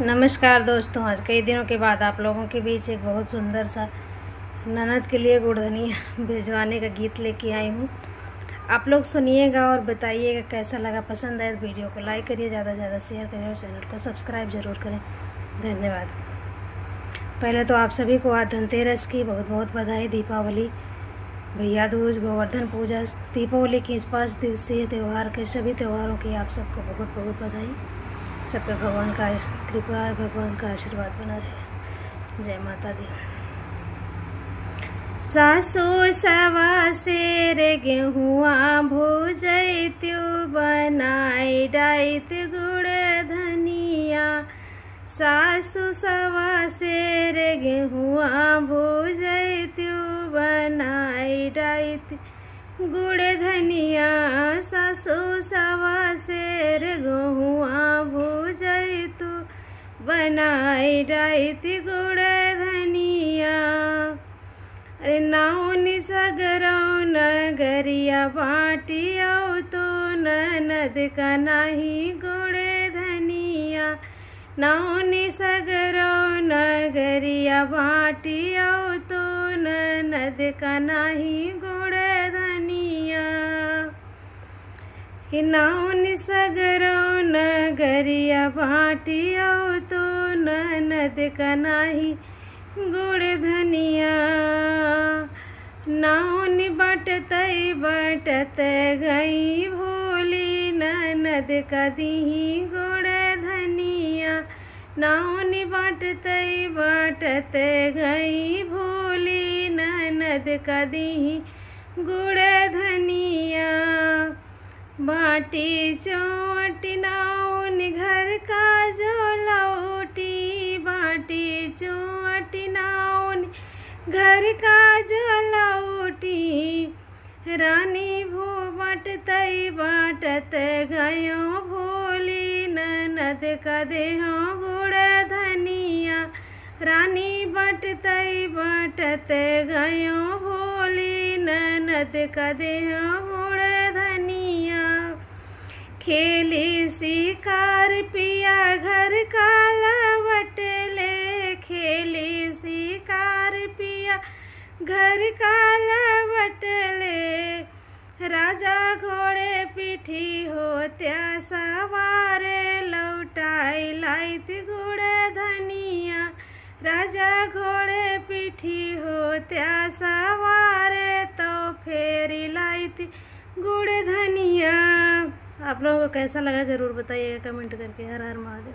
नमस्कार दोस्तों, आज कई दिनों के बाद आप लोगों के बीच एक बहुत सुंदर सा ननद के लिए गुड़धनिया भिजवाने का गीत लेके आई हूँ। आप लोग सुनिएगा और बताइएगा कैसा लगा। पसंद आए तो वीडियो को लाइक करिए, ज़्यादा से ज़्यादा शेयर करें और चैनल को सब्सक्राइब ज़रूर करें। धन्यवाद। पहले तो आप सभी को आज धनतेरस की बहुत बहुत बधाई। दीपावली, भैया दूज, गोवर्धन पूजा, दीपावली की इस 5 दिवसीय त्यौहार के सभी त्योहारों की आप सबको बहुत बहुत बधाई। सब पे भगवान का कृपा, भगवान का आशीर्वाद बना रहे। जय माता दी। सासु सवा सेर गेहुआ भूजैत्यु बनाई डाइत गुड़ धनिया। सासु सवा सेर गेहुआ भूजैत्यु बनाई डाइत गुड़ धनिया। सासु सवा सेर गेहुआ भूजैतु बनाई डाइत गुड़ धनिया। अरे नाउनी सगरौ नगरिया बाटियौ तो ननद का नाही गुड़ धनिया। नाउनी सगरौ नगरिया बाटियौ तो ननद का नाही गुड़ धनिया। कि नाउनी सगरौ नगरिया बाटियौ तो ननद का नाही गुड़ धनिया। नाउनी बटतई बटत गई भोली ननद का दीही गुड़ धनिया। नाउनी बटतई बटत गई भोली ननद का दीही गुड़ धनिया। बाटी चौटी नाउनी घर का जो लौटी। बाटी चौटी नाउनी घर का जो लौटी। रानी भू बटतई बाटत गयो भोली ननद का देहो गुड़ धनिया। रानी बटतई बाटत गयो भोली ननद का देहो गुड़ धनिया। खेली शिकार पिया घर का लवट ले। खेली शिकार पिया घर का लवट ले। राजा घोड़े पीठी होत्या सवारे लौटाई लाइत गुड़ धनिया। राजा घोड़े पीठी होत्या सवारे तो फेरी लाइत गुड़ धनिया। आप लोगों को कैसा लगा ज़रूर बताइएगा कमेंट करके। हर हर महादेव।